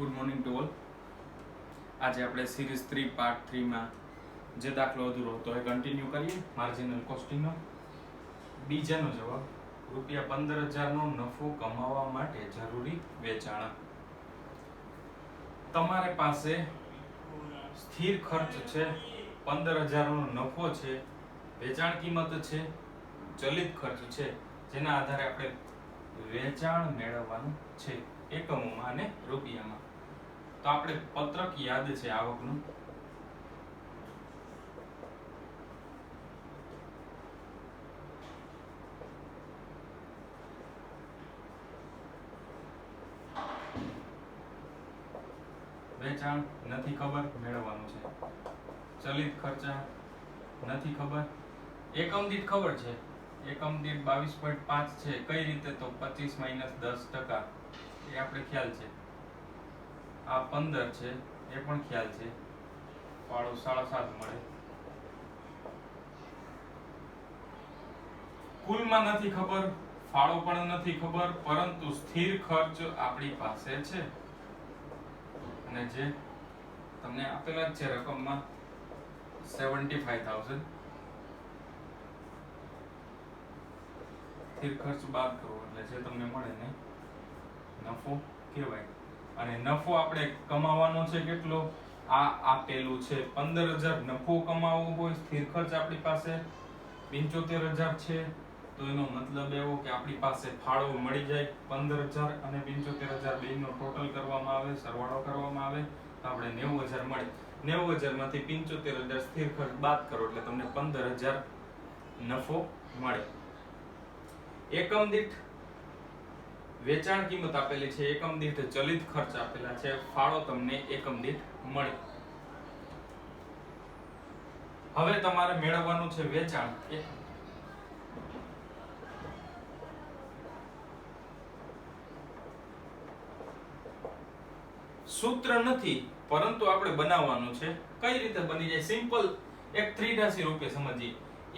Good morning to all. આજે આપણે series 3 part 3 માં જે દાખલો અધૂરો હતો એ કન્ટિન્યુ કરીએ. માર્જિનલ કોસ્ટિંગનો બીજાનો જવાબ ₹15,000 નો નફો કમાવવા માટે જરૂરી વેચાણ. તમારી પાસે સ્થિર ખર્ચ છે, 15,000 નો નફો છે, વેચાણ કિંમત છે, ચલિત ખર્ચ છે, જેના આધારે આપણે વેચાણ મેળવવાનું છે એકમોમાં અને રૂપિયામાં. તો આપણે પત્રક યાદ છે આવકનું. વેચાણ નથી ખબર, મેળવવાનું છે. ચલિત ખર્ચા નથી ખબર, એકમ દીઠ ખબર છે. એકમ દીઠ 22.5 છે. કઈ રીતે? તો 25 - 10%, એ આપણે ખ્યાલ છે. આ 15 છે, એ પણ ખ્યાલ છે. ફાળો 7.5 મળે. કુલમાં નથી ખબર, ફાળો પણ નથી ખબર, પરંતુ સ્થિર ખર્ચ આપણી પાસે છે અને જે તમને આપેલા જ છે રકમમાં 75,000. સ્થિર ખર્ચ બાદ કરો એટલે જે તમને મળે ને નફો કહેવાય. અને નફો આપણે કમાવાનો છે કેટલો? આ આપેલું છે 15,000 નફો કમાવવો હોય, સ્થિર ખર્ચ આપણી પાસે 75,000 છે, તો એનો મતલબ એવો કે આપણી પાસે ફાળો મળી જાય 15,000 અને 75,000 બેયનો ટોટલ કરવામાં આવે, સરવાળો કરવામાં આવે તો આપણે 90,000 મળે. 90,000 માંથી 75,000 સ્થિર ખર્ચ બાદ કરો એટલે તમને 15,000 નફો મળે. એકમ દીઠ વેચાણ કિંમત આપેલી છે, એકમ દીઠ ચલિત ખર્ચ આપેલા છે, ફાળો તમને એકમ દીઠ મળે. હવે તમારે મેળવવાનું છે વેચાણ. સૂત્ર નથી, પરંતુ આપણે બનાવવાનું છે. કઈ રીતે બની જાય? સિમ્પલ એક ત્રિરાશી રૂપે સમજીએ.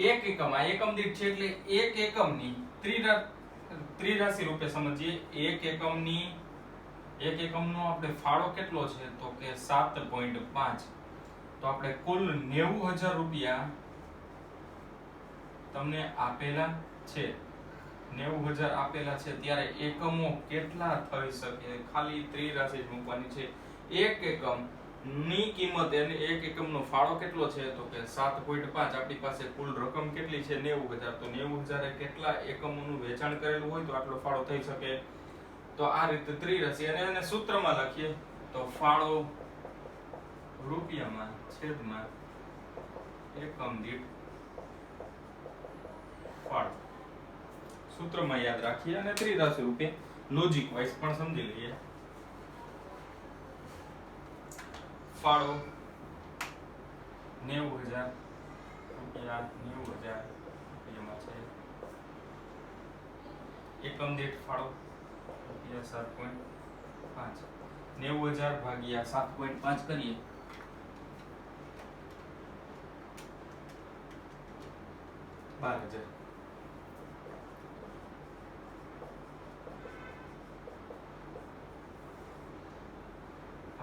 એક એકમ, આ એકમ દીઠ છે એટલે એક એકમની ત્રિરાશી રૂપે સમજીએ. એક એકમનો આપણે ફાળો કેટલો છે? તો કે 7.5. તો આપણે કુલ 90,000 રૂપિયા તમને આપેલા છે. 90,000 આપેલા છે ત્યારે એકમો કેટલા થઈ શકે? ખાલી ત્રિરાશી મૂકવાની છે. એક એકમ ની કિંમત એટલે એક એકમનો ફાળો કેટલો છે? તો કે 7.5. આપણી પાસે કુલ રકમ કેટલી છે? 90,000. તો 90,000 એ કેટલા એકમોનું વેચાણ કરેલું હોય તો આટલો ફાળો થઈ શકે? તો આ રીતે ત્રિરાશી. અને એને સૂત્રમાં લખીએ તો ફાળો રૂપિયામાં છેદમાં એકમ દીઠ ફાળો. સૂત્રમાં યાદ રાખીએ અને ત્રિરાશી રૂપે લોજિક વાઇઝ પણ સમજી લઈએ. ફાળો 90,000 રૂપિયા, 90,000 રૂપિયામાં છે. એકમ દીઠ ફાળો રૂપિયા 7.5. 90,000 ભાગ્યા 7.5 કરીએ ₹12,000.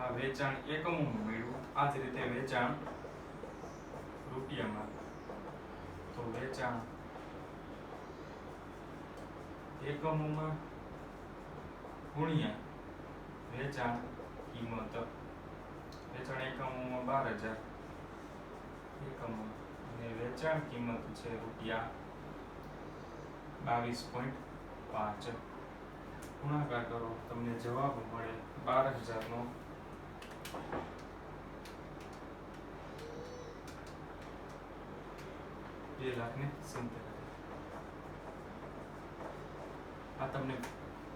આ વેચાણ એકમોમાં મળ્યું. આ જ રીતે વેચાણ રૂપિયામાં, તો વેચાણ એકમોમાં ગુણ્યા વેચાણ કિંમત. વેચાણ એકમોમાં 12,000 એકમો અને વેચાણ કિંમત છે રૂપિયા 22.5. ગુણાકાર કરો તમને જવાબ મળે 12,000 નો 2,70,000. આ તમને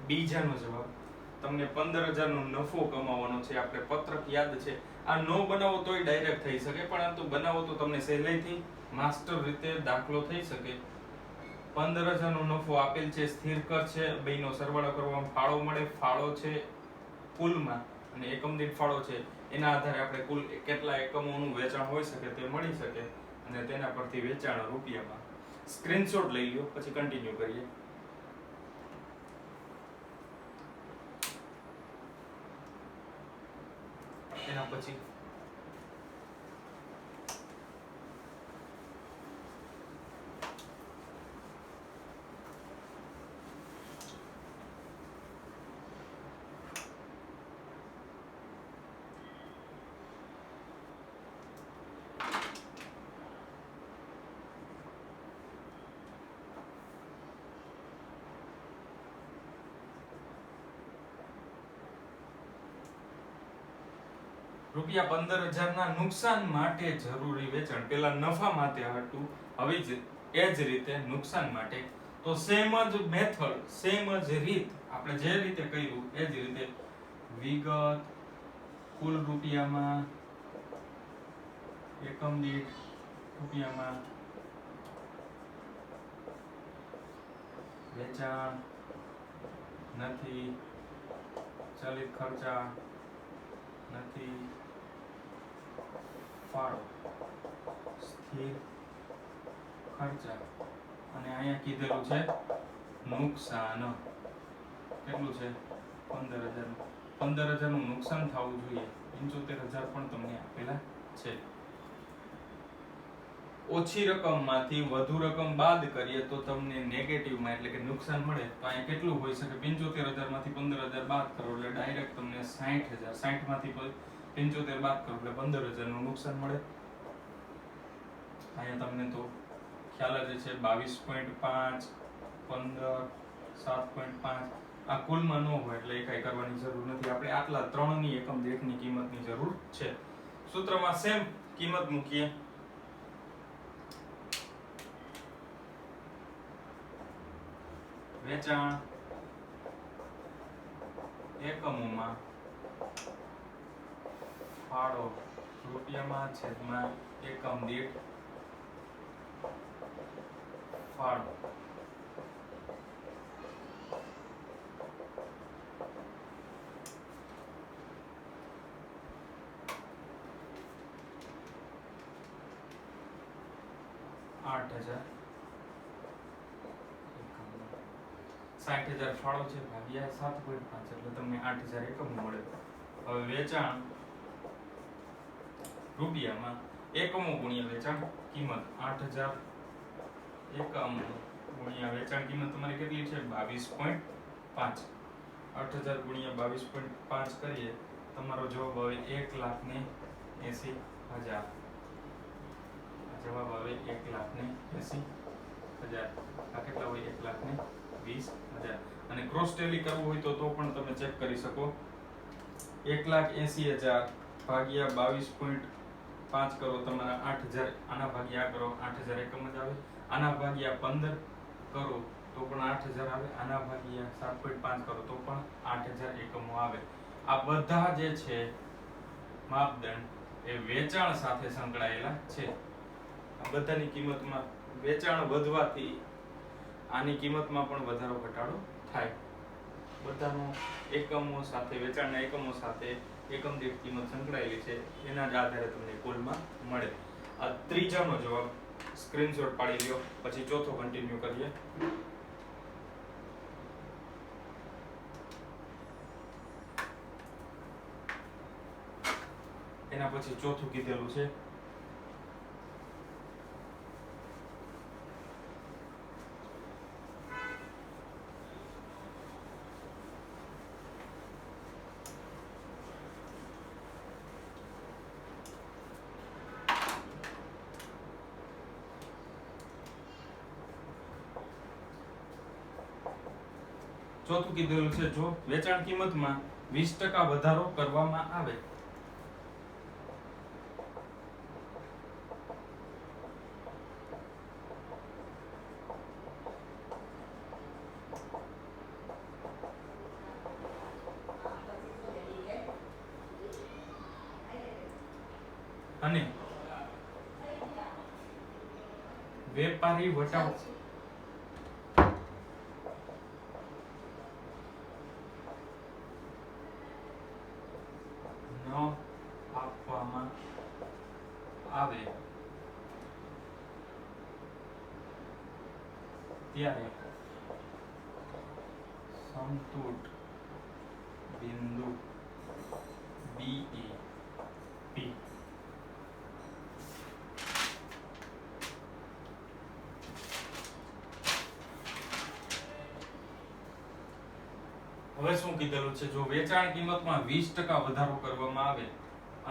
બીજાનો જવાબ. તમને 15,000 નો નફો કમાવાનો છે. આપણે પત્રક યાદ છે. આ નો બનાવો તોય ડાયરેક્ટ થઈ શકે, પરંતુ બનાવો તો તમને સહેલાઈથી માસ્ટર રીતે દાખલો થઈ શકે. 15,000 નો નફો આપેલ છે, સ્થિર ખર્ચ છે, બેયનો સરવાળો કરવામાં ફાળો મળે. ફાળો છે કુલમાં અને એકમ દીઠ ફાળો છે. એના આધારે આપણે કુલ કેટલા એકમોનું વેચાણ હોઈ શકે તે મળી શકે અને તેના પરથી વેચાણ રૂપિયામાં. સ્ક્રીનશોટ લઈ લ્યો પછી કન્ટિન્યુ કરીએ. એના પછી રૂપિયા 15,000 ના નુકસાન માટે જરૂરી વેચાણ, પેલા નફા માટે હતું, હવે એ જ રીતે નુકસાન માટે. તો સેમ જ મેથડ, સેમ જ રીત, આપણે જે રીતે કર્યું એ જ રીતે વિગત કુલ રૂપિયામાં, એકમ દીઠ રૂપિયામાં, વેચાણ નથી, ચલિત ખર્ચા નથી, ફાળો, સ્થિર ખર્ચા, અને અહીંયા કીધેલું છે નુકસાન. કેટલું છે? 15,000. 15,000 નું નુકસાન થવું જોઈએ. 75,000 પણ તમને આપેલા છે. ઓછી રકમમાંથી વધુ રકમ બાદ કરીએ તો તમને નેગેટિવમાં એટલે કે નુકસાન મળે. તો અહીંયા કેટલું હોઈ શકે? 75,000 માંથી 15,000 બાદ કરો એટલે ડાયરેક્ટ તમને 60,000. 60 માંથી 75 બાદ કરો એટલે 15,000 નું નુકસાન મળે. અહીંયા તમને તો ખ્યાલ જ છે 22.5, 15, 7.5 આ કુલમાં ન હોય એટલે એ કઈ કરવાની જરૂર નથી. આપણે આટલા ત્રણની એકમ દીઠની કિંમતની જરૂર છે. સૂત્રમાં સેમ કિંમત મૂકીએ. વેચાણ એકમોમાં ફાળો રૂપિયામાં છેદમાં એકમ દીઠ ફાળો. $8,000 60,000 ફાળો છે ભાગ્યા 7.5 એટલે તમને 8,000 એકમો મળે. હવે વેચાણ રૂપિયામાં એકમો ગુણ્યા વેચાણ કિંમત 8,000 એકમ ગુણ્યા વેચાણ કિંમત તમારી કેટલી છે? 22.5. 8,000 ગુણ્યા 22.5 કરીએ તમારો જવાબ આવે 1,80,000. જવાબ આવે 1,80,000. આ કેટલા હોય? 1,20,000. અને ક્રોસ ટેલી કરવું હોય તો પણ તમે ચેક કરી શકો. 1,80,000 ભાગ્યા 22.5 કરો તમારા 8,000. આના ભાગ્યા કરો 8,000 એકમ જ આવે. આના ભાગ્યા 15 કરો તો પણ 8,000 આવે. આના ભાગ્યા 7.5 કરો તો પણ 8,000 એકમો આવે. આ બધા જે છે માપદંડ એ વેચાણ સાથે સંકળાયેલા છે. આ બધાની કિંમતમાં વેચાણ વધવાથી આની કિંમતમાં પણ વધારો ઘટાડો થાય. બધાનો એકમો સાથે, વેચાણના એકમો સાથે એકમ દીઠ કિંમત સંકળાયેલી છે. એના જ આધારે તમને કુલમાં મળે. આ ત્રીજાનો જવાબ સ્ક્રીનશોટ પાડી લ્યો. પછી ચોથો કન્ટિન્યુ કરીએ. એના પછી ચોથું કીધેલું છે જો વેચાણ કિંમતમાં 20% વધારો કરવામાં આવે અને વેપારી વટાવ ન આપવામાં આવે ત્યારે સમતૂર બિંદુ BE હવે શું કીધેલું છે, જો વેચાણ કિંમતમાં 20% વધારો કરવામાં આવે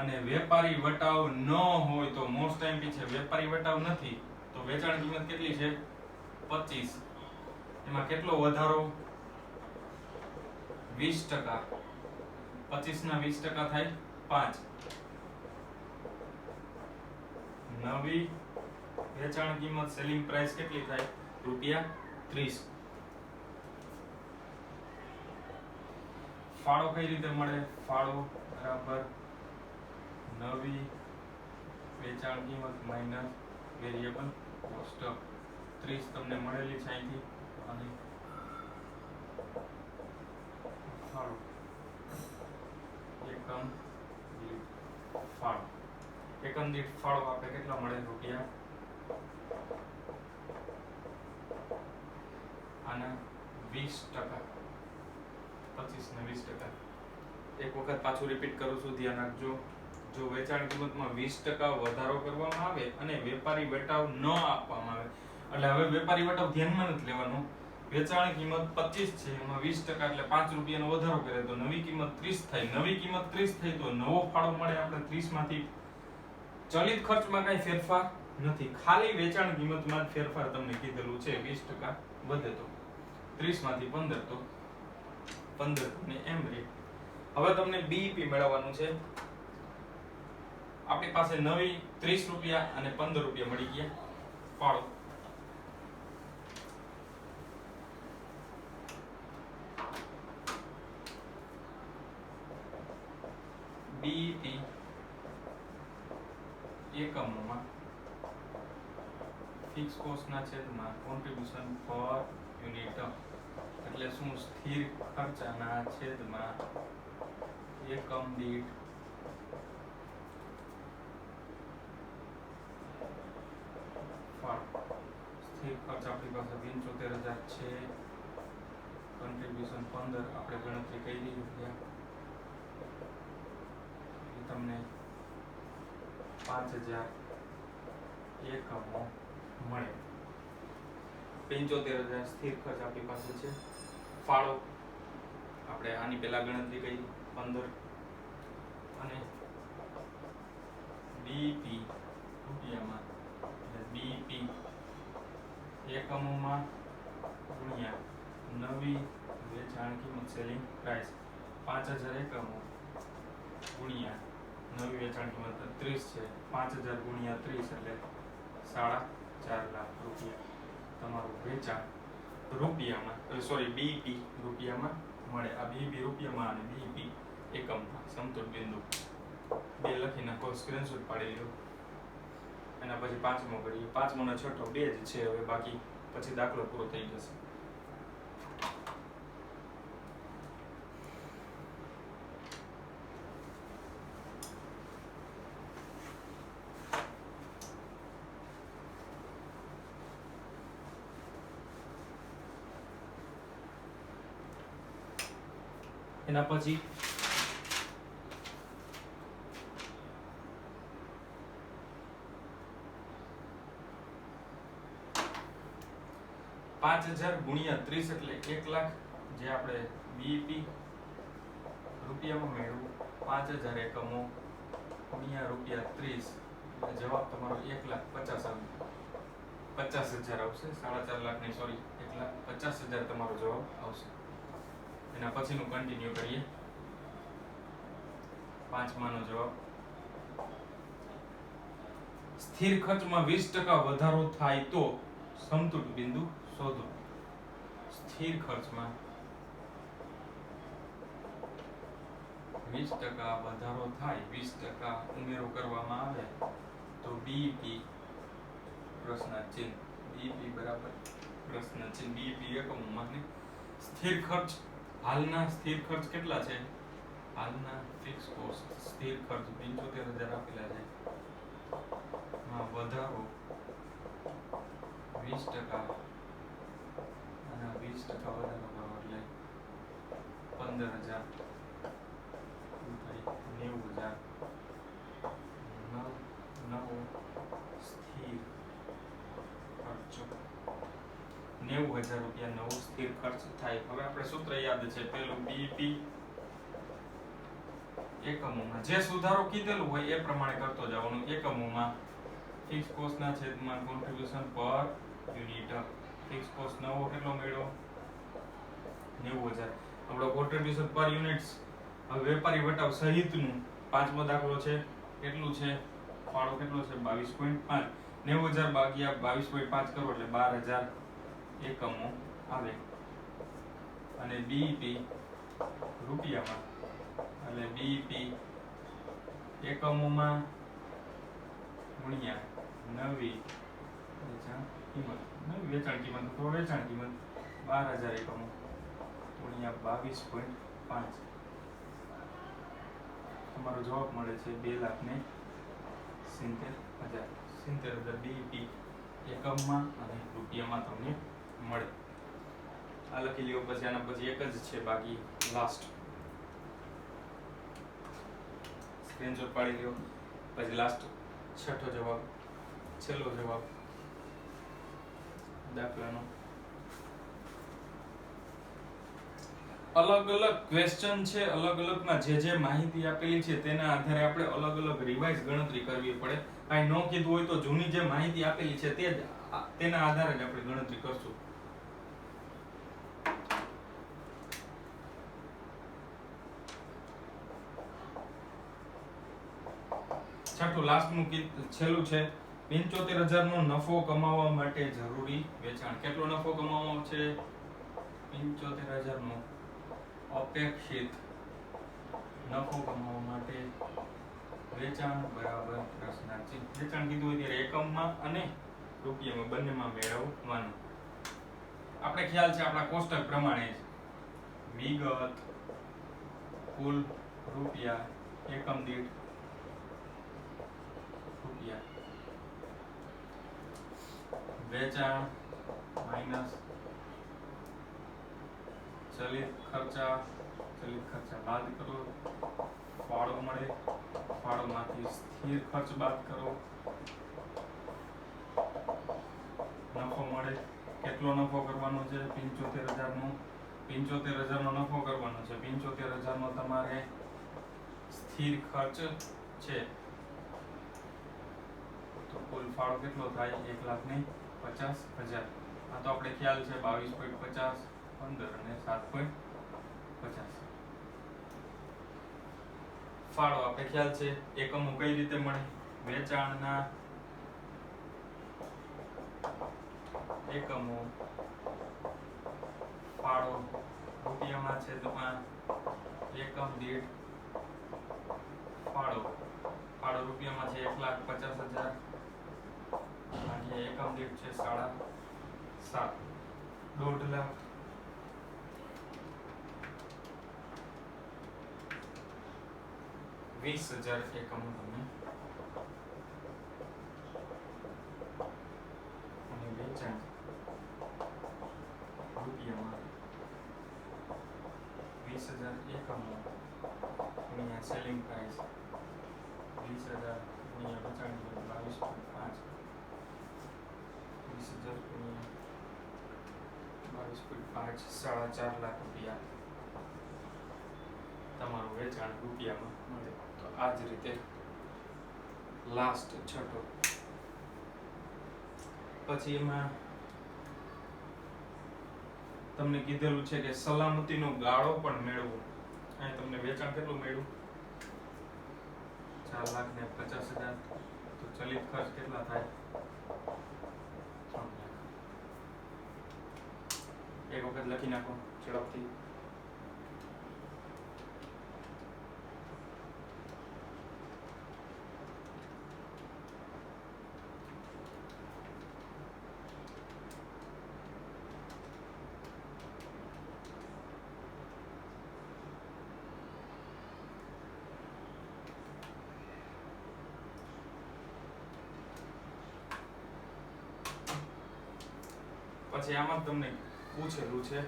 અને વેપારી વટાવ ન હોય તો મોસ્ટ ટાઈમ છે વેપારી વટાવ નથી તો વેચાણ કિંમત કેટલી છે 25, એમાં કેટલો વધારો 20%, 25 ના 20% થાય 5, નવી વેચાણ કિંમત સેલિંગ પ્રાઇસ કેટલી થાય ₹30. ફાળો કઈ રીતે મળે, ફાળો બરાબર નવી વેચાણ કિંમત માઈનસ વેરિયેબલ કોસ્ટ. 30 તમને મળેલી છે અહીંથી અને ફાળો એકમ દીઠ ફાળો, એકમ દીઠ ફાળો આપણે કેટલા મળે રૂપિયા, આના 20%, 25 ને 20%. એક વખત પાછું રિપીટ કરું છું, ધ્યાન રાખજો. જો વેચાણ કિંમતમાં 20% વધારો કરવામાં આવે અને વેપારી વટાવ ન આપવામાં આવે, એટલે હવે વેપારી વટાવ ધ્યાનમાં નથી લેવાનો. વેચાણ કિંમત 25 છે, એમાં 20% એટલે ₹5 નો વધારો કરે તો નવી કિંમત 30 થાય. નવી કિંમત 30 થઈ તો નવો ફાળો મળે આપણે 30 માંથી. ચલિત ખર્ચમાં કઈ ફેરફાર નથી, ખાલી વેચાણ કિંમતમાં જ ફેરફાર તમને કીધેલું છે. 20% વધે તો 30 માંથી 15 તો 15 ને એમ રે. હવે તમને બીઈપી મેળવવાનું છે. આપણી પાસે નવી ₹30 અને ₹15 મળી ગયા ફાળો. બીઈપી એકમોમાં ફિક્સ કોસ્ટ ના છેદમાં કોન્ટ્રીબ્યુશન પર યુનિટ, એટલે શું સ્થિર ખર્ચના છેદમાં એકમ દીઠ ફાળો. સ્થિર ખર્ચ આપણી પાસે 75,000 છે, કોન્ટ્રીબ્યુશન 15, આપણે ગણતરી કરી દીધી, તમને 5,000 એકમો મળે. 75,000 સ્થિર ખર્ચ આપણી પાસે છે. ફાળો આપણે આની પહેલા ગણતરી કરી 15 અને બીઈપી રૂપિયામાં, એટલે બીઈપી એકમોમાં ગુણ્યા નવી વેચાણ કિંમત સેલિંગ પ્રાઇસ 5,000 એકમો ગુણ્યા નવી વેચાણ કિંમત 30 છે, 5,000 ગુણ્યા 30 એટલે ₹4.5 લાખ તમારું વેચાણ રૂપિયામાં, બીઈપી રૂપિયામાં મળે. આ બીઈપી રૂપિયામાં અને બીઈપી એકમમાં સમતોલ બિંદુ 2 લખી નાખો, સ્ક્રીનશોટ પાડી લો. એના પછી પાંચમો કરીએ. પાંચમો ને છઠ્ઠો 2 જ છે હવે, બાકી પછી દાખલો પૂરો થઈ જશે. એના પછી ₹5,000 ગુણ્યા 30 એટલે 1 લાખ, જે આપણે બીઈપી રૂપિયામાં મેળવ્યું. 5,000 એકમો ગુણ્યા ₹30 એટલે જવાબ તમારો 1,50,000 આવશે. 4.5 લાખ ની, સોરી, 1,50,000 તમારો જવાબ આવશે. એના પછીનું કન્ટિન્યુ કરીએ. પાંચમાનો જવાબ, સ્થિર ખર્ચમાં 20% વધારો થાય તો સમતુલ બિંદુ શોધો. સ્થિર ખર્ચમાં 20% વધારો થાય, 20% ઉમેરો કરવામાં આવે તો બીઈપી પ્રશ્નાર્થ ચિહ્ન, બીઈપી બરાબર પ્રશ્નાર્થ ચિહ્ન, બીઈપી એકમોમાં સ્થિર ખર્ચ, હાલના સ્થિર ખર્ચ કેટલા છે, હાલના ફિક્સ કોસ્ટ સ્થિર ખર્ચ 75,000 આપેલા છે, માં વધારો 20% અને 20% વધારો કરો એટલે 15,000 90,000 નવો સ્થિર ખર્ચ. 90,000 રૂપિયા નવો સ્થિર ખર્ચ થાય. હવે આપણે સૂત્ર યાદ છે, પેલું બીઈપી એકમોમાં જે સુધારો કીધેલું હોય એ પ્રમાણે કરતો જવાનું. એકમોમાં ફિક્સ કોસ્ટના છેદમાં કોન્ટ્રીબ્યુશન પર યુનિટ. ફિક્સ કોસ્ટ નવો કેટલો મળ્યો? 90,000. આપણો કોન્ટ્રીબ્યુશન પર યુનિટ હવે વેપારી વટાવ સહિતનું પાંચમો દાખલો છે. કેટલું છે? ફાળો કેટલો છે? 22.5. 90,000 ભાગ્યા 22.5 કરો એટલે 12,000 એકમો આવે. અને બીઈપી રૂપિયામાં એટલે બીઈપી એકમોમાં ગુણ્યા નવી વેચાણ કિંમત. નવી વેચાણ કિંમત તો વેચાણ કિંમત 12,000 એકમો ગુણ્યા 22.5. તમારો જવાબ મળે છે 2,70,000. 70,000 બીઈપી એકમમાં અને રૂપિયામાં તમને મળે. આ લખી લ્યો. પછી આના પછી એક જ છે બાકી, લાસ્ટ. સ્ક્રીનશોટ પાડી લ્યો. પછી લાસ્ટ છઠ્ઠો જવાબ, છેલ્લો જવાબ દાખલાનો. અલગ અલગ ક્વેશ્ચન છે. અલગ અલગમાં જે માહિતી આપેલી છે તેના આધારે આપણે અલગ અલગ રિવાઇઝ ગણતરી કરવી પડે. કાંઈ ન કીધું હોય તો જૂની જે માહિતી આપેલી છે તેના આધારે જ આપણે ગણતરી કરશું. છઠ્ઠું લાસ્ટનું છેલ્લું છે. 75,000 નો નફો કમાવવા માટે જરૂરી વેચાણ. કેટલો નફો કમાવવાનો છે? 75,000 નો અપેક્ષિત નફો કમાવવા માટે વેચાણ બરાબર પ્રશ્નાર્થ ચિહ્ન. વેચાણ કીધું હોય ત્યારે એકમમાં અને રૂપિયામાં બંનેમાં મેળવવાનું. આપણે ખ્યાલ છે આપણા કોષ્ટક પ્રમાણે વિગત કુલ રૂપિયા એકમ દીઠ રૂપિયા વેચાણ માઈનસ ચલિત ખર્ચા બાદ કરો, ફાળો મળે, ફાળોમાંથી સ્થિર ખર્ચ બાદ કરો, નફો મળે. કેટલો નફો કરવાનો છે? 75,000 નો. 75,000 નો નફો કરવાનો છે. 75,000 નો તમારે સ્થિર ખર્ચ છે તો કુલ ફાળો કેટલો થાય? 1,50,000. આ તો આપણે ખ્યાલ છે 22.50, 15 અને 7.50. ફાળો આપણે ખ્યાલ છે. એકમો કઈ રીતે મળે? વેચાણના એકમો ફાળો રૂપિયામાં છે તો એકમ દીઠ ફાળો રૂપિયામાં છે 1,50,000 અને એકમ દીઠ છે 7.5, 1.5 લાખ. 20,000 એકમો તમને અને વેચાણ રૂપિયામાં 20,000 એકમો ગુણ્યા સેલિંગ પ્રાઇસ 20,000 ગુણ્યા વેચાણ કિંમત 22.5, 20,000 ગુણ્યા 22.5, 4.5 લાખ રૂપિયા તમારું વેચાણ રૂપિયામાં મળે. તો આ જ રીતે લાસ્ટ છઠ્ઠો. પછી એમાં તમને કીધેલું છે કે સલામતીનો ગાળો પણ મેળવો. અહીં તમને વેચાણ કેટલું મળ્યું? 4,50,000. તો ચલિત ખર્ચ કેટલા થાય? 3 લાખ. એક વખત લખી નાખો ઝડપથી. પછી આમાં તમને પૂછેલું છે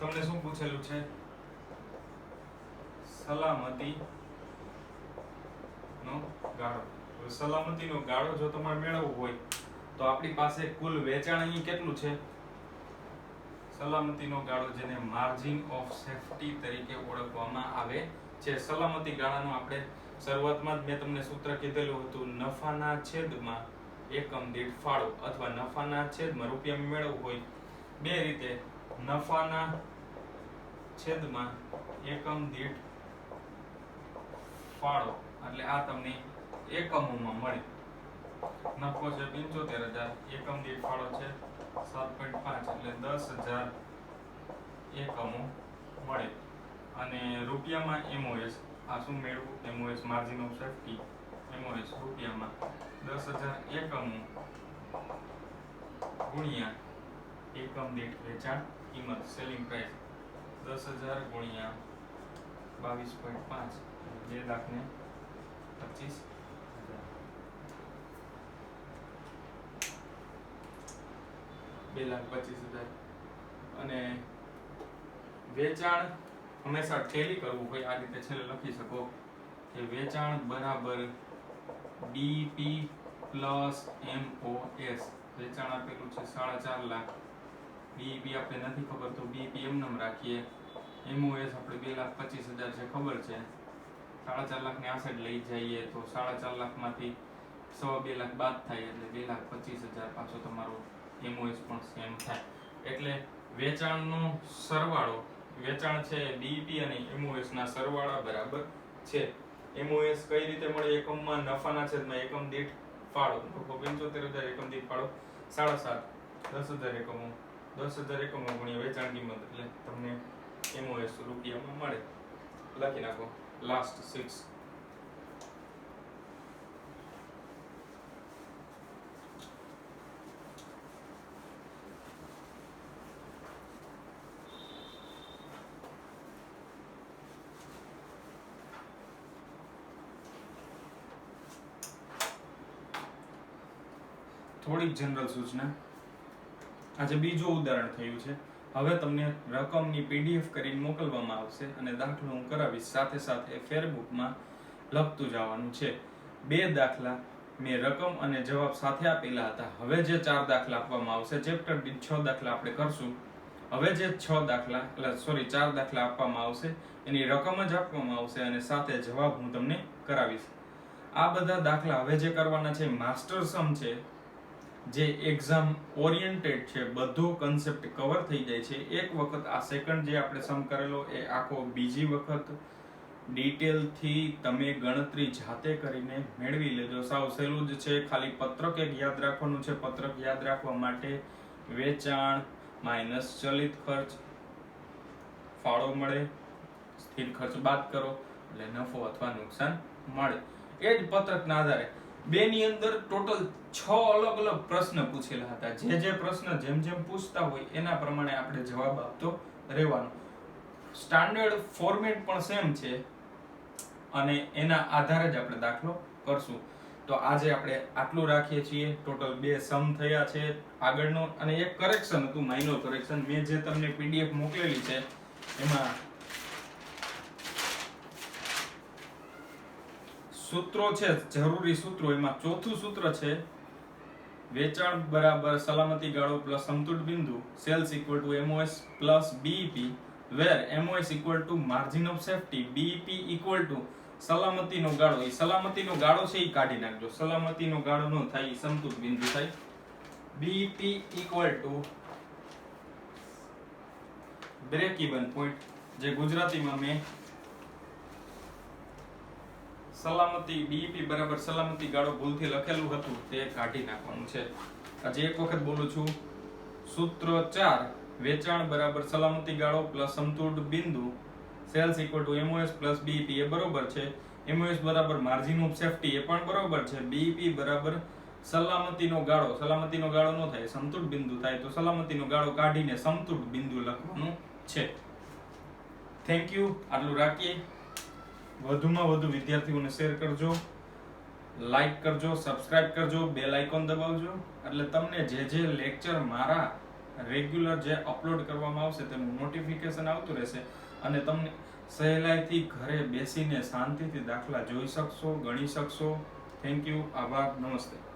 તમને શું પૂછેલું છે? સલામતી નો ગાળો. સલામતીનો ગાળો જો તમારે મેળવવો હોય તો આપણી પાસે કુલ વેચાણ અહીં કેટલું છે? સલામતીનો ગાળો, જેને માર્જિન ઓફ સેફટી તરીકે ઓળખવામાં આવે છે. સલામતી ગાળાનો આપણે શરૂઆતમાં જ મેં તમને સૂત્ર કીધેલું હતું, નફાના છેદમાં એકમ દીઠ ફાળો, અથવા નફાના છેદમાં રૂપિયા મેળવવું હોય બે રીતે, નફાના છેદમાં એકમ દીઠ ફાળો, એટલે આ તમને એકમોમાં મળે. નફો છે 75,000, એકમ દીઠ ફાળો છે 7.5, એટલે 10,000 એકમો મળે. અને રૂપિયામાં એમઓએસ, આ શું મેળવું? MOS margin of safety, MOS રૂપિયામાં 10,000 એકમો ગુણ્યા એકમ દીઠ વેચાણ કિંમત, સેલિંગ પ્રાઇસ 10,000 ગુણ્યા 22.5, 2,25,000. 2,25,000. અને વેચાણ હંમેશા ટેલી કરવું હોય આ રીતે છેલ્લે લખી શકો કે વેચાણ બરાબર બીપી પ્લસ એમઓએસ. વેચાણ આપેલું છે 4.5 લાખ, બીપી આપણે નથી ખબર તો બીપી એમનેમ રાખીએ, એમઓએસ આપણે 2,25,000 છે ખબર છે, 4.5 લાખની આ સાઈડ લઈ જઈએ તો 4.5 લાખમાંથી 2.5 લાખ બાદ થાય એટલે 2,25,000 પાછો તમારો એમઓએસ પણ સેમ થાય. એટલે વેચાણનો સરવાળો, વેચાણ છે બીઈપી અને એમઓએસ ના સરવાળા બરાબર છે. એમઓએસ કઈ રીતે મળે? એકમમાં નફાના છેદમાં એકમ દીઠ ફાળો. 75,000 એકમ દીઠ ફાળો 7.5, 10,000 એકમો, 10,000 એકમો ગુણ્યા વેચાણ કિંમત, એટલે તમને એમઓએસ રૂપિયામાં મળે. લખી નાખો લાસ્ટ 6. થોડીક જનરલ સૂચના. આજે બીજું ઉદાહરણ થયું છે. હવે તમને રકમની પીડીએફ કરીને મોકલવામાં આવશે અને દાખલો હું કરાવીશ, સાથે સાથે ફેરબુકમાં લખતું જવાનું છે. 2 દાખલા મેં રકમ અને જવાબ સાથે આપેલા હતા. હવે જે 4 દાખલા આપવામાં આવશે, ચેપ્ટર દીઠ 6 દાખલા આપણે કરશું. હવે જે 4 દાખલા આપવામાં આવશે એની રકમ જ આપવામાં આવશે અને સાથે જવાબ હું તમને કરાવીશ. આ બધા દાખલા હવે જે કરવાના છે માસ્ટર સમ છે, જે એક્ઝામ ઓરિએન્ટેડ છે, બધો કન્સેપ્ટ કવર થઈ જાય છે. એક વખત આ સેકન્ડ જે આપણે સમ કરેલો એ આખો બીજી વખત ડિટેલથી તમે ગણતરી જાતે કરીને મેળવી લેજો. સાવ સહેલું જ છે. ખાલી પત્રક એક યાદ રાખવાનું છે. પત્રક યાદ રાખવા માટે વેચાણ માઇનસ ચલિત ખર્ચ, ફાળો મળે, સ્થિર ખર્ચ બાદ કરો એટલે નફો અથવા નુકસાન મળે. એ જ પત્રકના આધારે બેની અંદર ટોટલ 6 અલગ અલગ પ્રશ્ન પૂછેલા હતા. જે પ્રશ્ન જેમ જેમ પૂછતા હોય એના પ્રમાણે આપણે જવાબ આપતો રહેવાનો. સ્ટાન્ડર્ડ ફોર્મેટ પણ સેમ છે અને એના આધારે જ આપણે દાખલો કરશું. તો આજે આપણે આટલું રાખીએ છીએ. ટોટલ 2 સમ થયા છે. આગળનો અને એક કરેક્શન હતું, માઇનોર કરેક્શન. મેં જે તમને પીડીએફ મોકલેલી છે એમાં સૂત્રો છે, જરૂરી સૂત્રો. એમાં ચોથું સૂત્ર છે વેચાણ બરાબર સલામતી ગાળો પ્લસ સમતૂર બિંદુ, sales equal to MOS plus BEP, where MOS equal to margin of safety, BEP equal to સલામતીનો ગાળો. એ સલામતીનો ગાળો છે એ કાઢી નાખજો. સલામતીનો ગાળો નો થાય, એ સમતૂર બિંદુ થાય. BEP equal to break even point, જે ગુજરાતીમાં મેં સલામતી બીઈપી બરાબર સલામતી ગાળો ભૂલથી લખેલું હતું તે કાઢી નાખવાનું છે. આજે એક વખત બોલું છું. સૂત્ર 4 વેચાણ બરાબર સલામતી ગાળો પ્લસ સમતૂર બિંદુ, sales equal to MOS plus BEP એ બરોબર છે. એમઓએસ બરાબર માર્જિન ઓફ સેફટી એ પણ બરોબર છે. બીઈપી બરાબર સલામતીનો ગાળો, સલામતીનો ગાળો નો થાય, સમતૂર બિંદુ થાય. તો સલામતીનો ગાળો કાઢીને સમતૂર બિંદુ લખવાનું છે. Thank you. આટલું રાખીએ. વધુમાં વધુ વિદ્યાર્થીઓને શેર કરજો, લાઈક કરજો, સબસ્ક્રાઇબ કરજો, બેલ આઇકોન દબાવજો, એટલે તમને જે લેક્ચર મારા રેગ્યુલર જે અપલોડ કરવામાં આવશે તેનું નોટિફિકેશન આવતું રહેશે અને તમને સહેલાઈથી ઘરે બેસીને શાંતિથી દાખલા જોઈ શકશો, ગણી શકશો. થેન્ક યુ, આભાર, નમસ્તે.